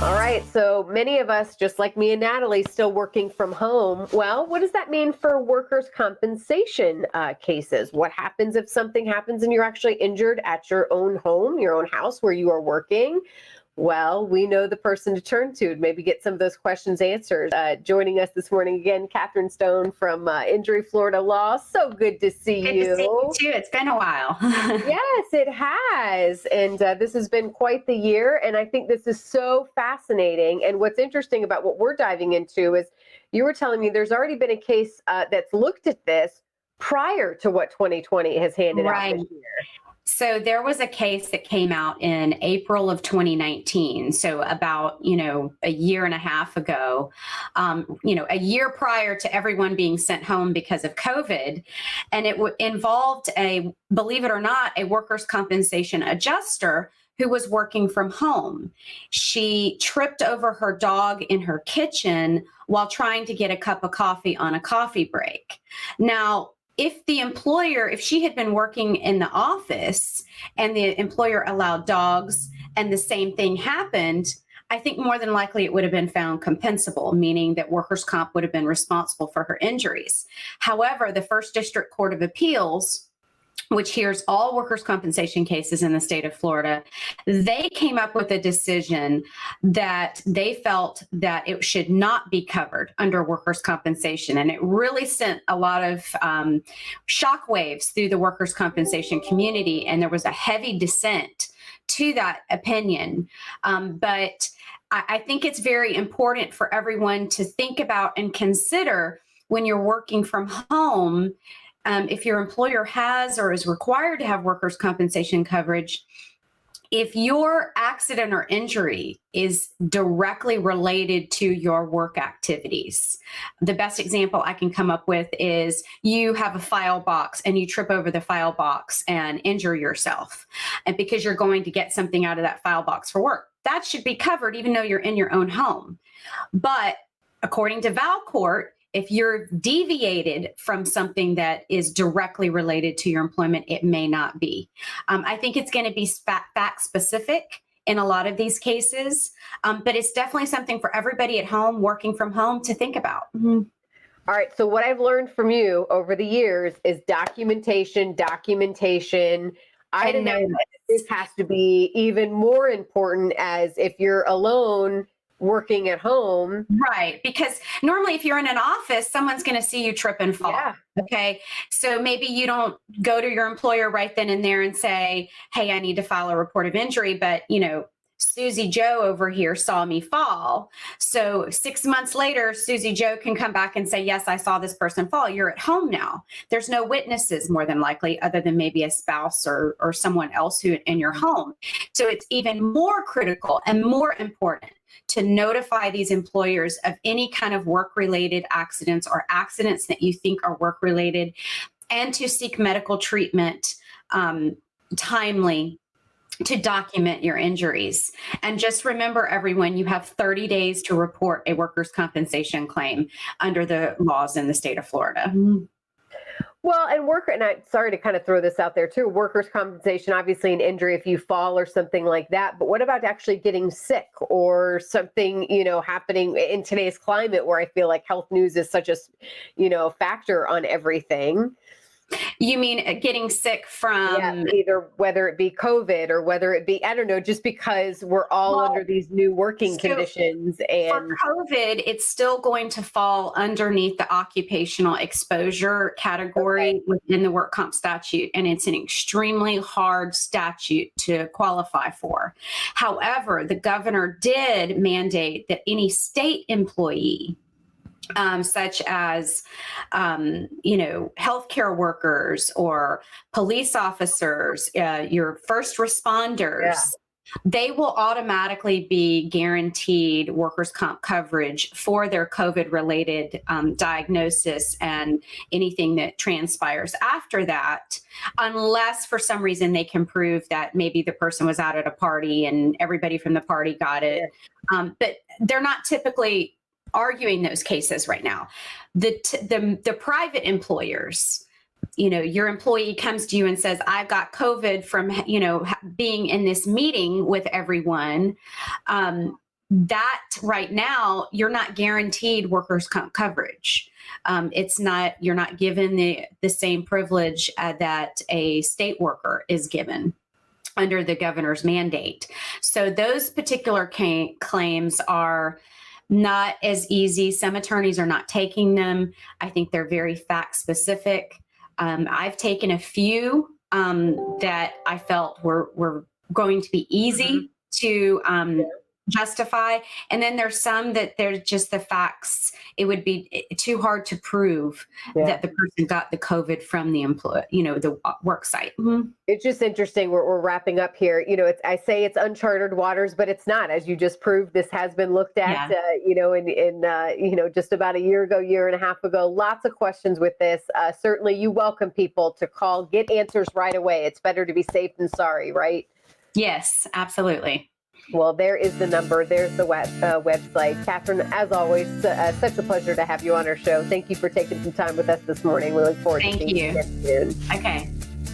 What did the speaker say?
All right, so many of us, just like me and Natalie, still working from home. Well, what does that mean for workers' compensation cases? What happens if something happens and you're actually injured at your own home, your own house where you are working? Well, we know the person to turn to maybe get some of those questions answered. Joining us this morning again, Katherine Stone from Injury Florida Law. So good to see Good to see you too. It's been a while. Yes, it has. And this has been quite the year. And I think this is so fascinating. And what's interesting about what we're diving into is you were telling me there's already been a case that's looked at this prior to what 2020 has handed out Right. this year. So there was a case that came out in April of 2019. So about, a year and a half ago, a year prior to everyone being sent home because of COVID. And it involved believe it or not, a workers' compensation adjuster who was working from home. She tripped over her dog in her kitchen while trying to get a cup of coffee on a coffee break. Now, if she had been working in the office and the employer allowed dogs and the same thing happened, I think more than likely it would have been found compensable, meaning that workers' comp would have been responsible for her injuries. However, the First District Court of Appeals, which hears all workers' compensation cases in the state of Florida, they came up with a decision that they felt that it should not be covered under workers' compensation. And it really sent a lot of shockwaves through the workers' compensation community. And there was a heavy dissent to that opinion. But I think it's very important for everyone to think about and consider when you're working from home. If your employer has or is required to have workers' compensation coverage, if your accident or injury is directly related to your work activities, the best example I can come up with is you have a file box and you trip over the file box and injure yourself, and because you're going to get something out of that file box for work. That should be covered even though you're in your own home. But according to Valcourt, if you're deviated from something that is directly related to your employment, it may not be. I think it's going to be fact specific in a lot of these cases, but it's definitely something for everybody at home, working from home, to think about. All right. So what I've learned from you over the years is documentation. I don't know that this has to be even more important as if you're alone working at home. Right. Because normally if you're in an office, someone's going to see you trip and fall. Yeah. Okay. So maybe you don't go to your employer right then and there and say, hey, I need to file a report of injury. But, Susie Joe over here saw me fall. So 6 months later, Susie Joe can come back and say, yes, I saw this person fall. You're at home now. There's no witnesses more than likely, other than maybe a spouse or someone else who in your home. So it's even more critical and more important to notify these employers of any kind of work-related accidents or accidents that you think are work-related, and to seek medical treatment timely to document your injuries. And just remember, everyone, you have 30 days to report a workers' compensation claim under the laws in the state of Florida. Well, and I'm sorry to kind of throw this out there too, workers' compensation, obviously an injury if you fall or something like that, but what about actually getting sick or something, happening in today's climate where I feel like health news is such a, factor on everything? You mean getting sick from either whether it be COVID or whether it be, I don't know, just because we're all under these new working conditions. And for COVID, it's still going to fall underneath the occupational exposure category within the work comp statute. And it's an extremely hard statute to qualify for. However, the governor did mandate that any state employee, such as, healthcare workers or police officers, your first responders, they will automatically be guaranteed workers' comp coverage for their COVID-related diagnosis and anything that transpires after that, unless for some reason they can prove that maybe the person was out at a party and everybody from the party got it. But they're not typically arguing those cases right now. The private employers, your employee comes to you and says, I've got COVID from, being in this meeting with everyone. that right now, you're not guaranteed workers' comp coverage. You're not given the same privilege that a state worker is given under the governor's mandate. So those particular claims are not as easy. Some attorneys are not taking them. I think they're very fact specific. I've taken a few that I felt were going to be easy to justify. And then there's some that they're just the facts. It would be too hard to prove that the person got the COVID from the employee, the work site. It's just interesting. We're wrapping up here. I say it's uncharted waters, but it's not. As you just proved, this has been looked at, in just about a year and a half ago. Lots of questions with this. Certainly you welcome people to call, get answers right away. It's better to be safe than sorry, right? Yes, absolutely. Well, there is the number. There's the website. Katherine, as always, such a pleasure to have you on our show. Thank you for taking some time with us this morning. We look forward to seeing you again soon. Okay.